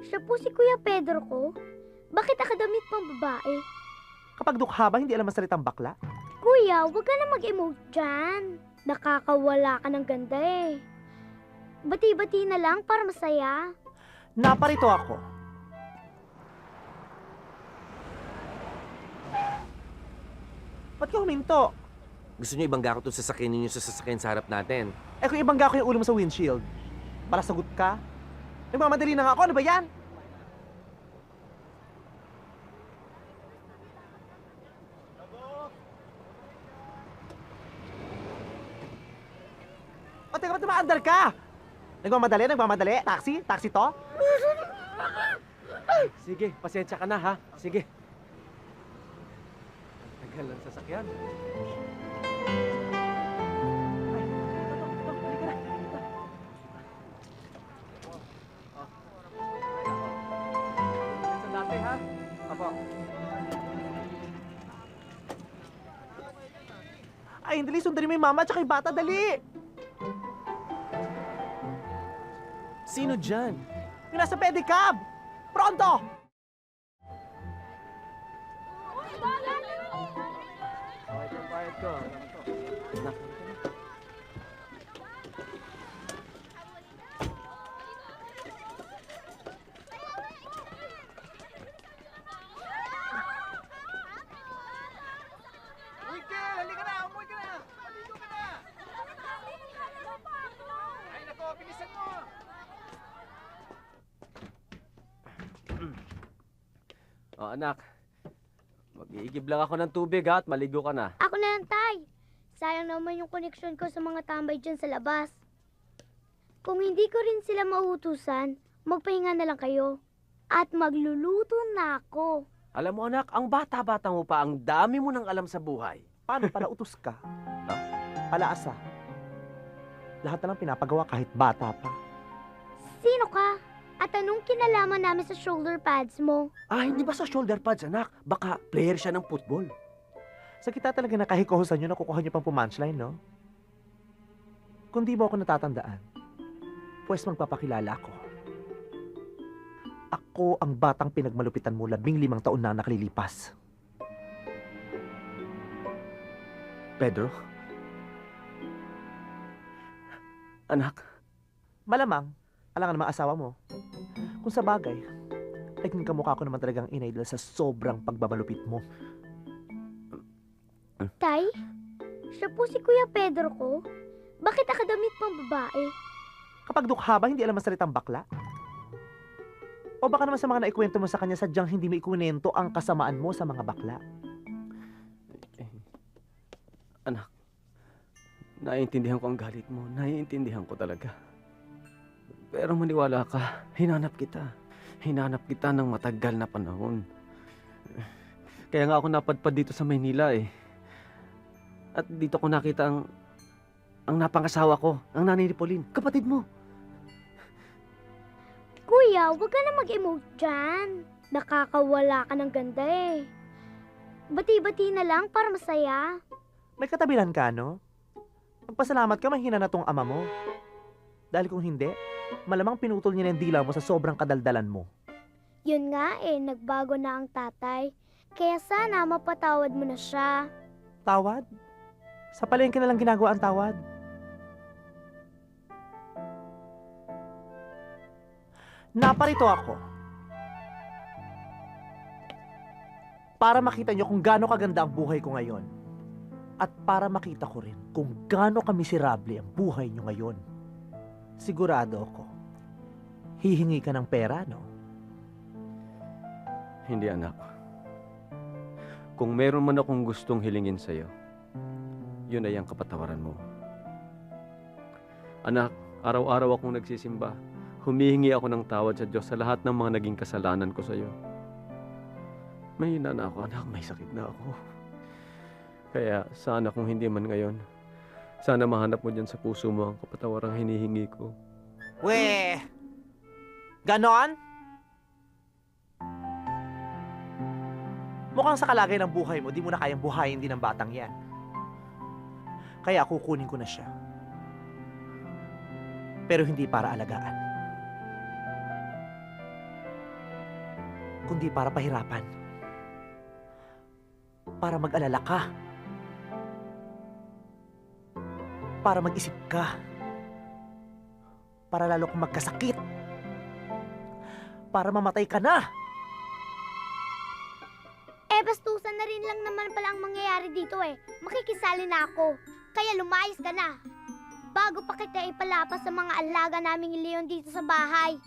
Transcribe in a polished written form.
Siya po si Kuya Pedro ko. Bakit nakadamit pang babae? Kapag dukha ba, hindi alam ang salitang bakla? Kuya, huwag ka na mag-emote dyan. Nakakawala ka ng ganda eh. Bati-bati na lang para masaya. Naparito ako. Ba't ka huminto? Gusto niyo ibangga ko itong sasakyan ninyo sa sasakyan sa harap natin. Eh kung ibangga ko yung ulo mo sa windshield, para sagot ka? Nagmamadali na nga ako, ano ba yan? O teka, ba't tumaandar ka? Nagmamadali? Taxi? Taxi to? Sige, pasensya ka na ha. Sige. Tagal ng sasakyan. Sa dati ha. Apo. Ay, dali, sundarin mo yung mama at saka yung bata, dali! Sino dyan? Yung nasa pedicab! Pronto! Quiet ko. Anak. Wikil, halika na! Umuwi ka na! Maligo ka na! Ay, nako, bilisan mo! Oh, anak. Mag-iigib lang ako ng tubig ha at maligo ka na. Ako na lang, Tay. Sayang naman yung connection ko sa mga tambay dyan sa labas. Kung hindi ko rin sila mauutusan, magpahinga na lang kayo. At magluluto na ako. Alam mo anak, ang bata-bata mo pa, ang dami mo nang alam sa buhay. Paano pala utos ka? Palaasa. Lahat na lang pinapagawa kahit bata pa. Sino ka? At anong kinalaman namin sa shoulder pads mo? Ah, hindi ba sa shoulder pads anak? Baka player siya ng football. Sa kita talaga nakahikohosan nyo, nakukuha nyo pang pumunchline, no? Kung di mo ako natatandaan, pues magpapakilala ako. Ako ang batang pinagmalupitan mo 15 taon na nakalilipas. Pedro? Anak? Malamang, alangan naman asawa mo. Kung sa bagay, naging kamukha ko naman talagang inay dahil sa sobrang pagbabalupit mo. Tay? Siya po si Kuya Pedro ko. Bakit nakadamit pang babae? Kapag dukha ba, hindi alam ang salitang bakla? O baka naman sa mga naikwento mo sa kanya, sadyang hindi mo ikunento ang kasamaan mo sa mga bakla. Anak, naiintindihan ko ang galit mo. Naiintindihan ko talaga. Pero maniwala ka, hinanap kita. Hinanap kita ng matagal na panahon. Kaya nga ako napadpad dito sa Maynila eh. At dito ko nakita ang napangasawa ko, ang nanay ni Pauline, kapatid mo. Kuya, huwag ka na mag-emote dyan. Nakakawala ka ng ganda eh. Bati-bati na lang para masaya. May katabilan ka, no? Magpasalamat ka, mahina na tong ama mo. Dahil kung hindi, malamang pinutol niya na yung dila mo sa sobrang kadaldalan mo. Yun nga eh, nagbago na ang tatay. Kaya sana mapatawad mo na siya. Tawad? Sa palengke na lang ginagawa ang tawad. Naparito ako. Para makita nyo kung gaano kaganda ang buhay ko ngayon. At para makita ko rin kung gaano kamiserable ang buhay nyo ngayon. Sigurado ako, hihingi ka ng pera, no? Hindi anak. Kung meron man akong gustong hilingin sa'yo, yun ay ang kapatawaran mo. Anak, araw-araw akong nagsisimba. Humihingi ako ng tawad sa Diyos sa lahat ng mga naging kasalanan ko sa'yo. May hina na ako, anak. May sakit na ako. Kaya sana kung hindi man ngayon, sana mahanap mo dyan sa puso mo ang kapatawarang hinihingi ko. Weh! Ganon? Mukhang sa kalagay ng buhay mo, di mo na kayang buhayin din ng batang yan. Kaya kukunin ko na siya. Pero hindi para alagaan. kundi para pahirapan. Para mag-alala ka. Para mag-isip ka. Para lalo kang magkasakit. Para mamatay ka na. Bastusan na rin lang naman pala ang mangyayari dito eh. Makikisali na ako. Kaya lumayas ka na. Bago pa kita ipalapas sa mga alaga naming leon dito sa bahay.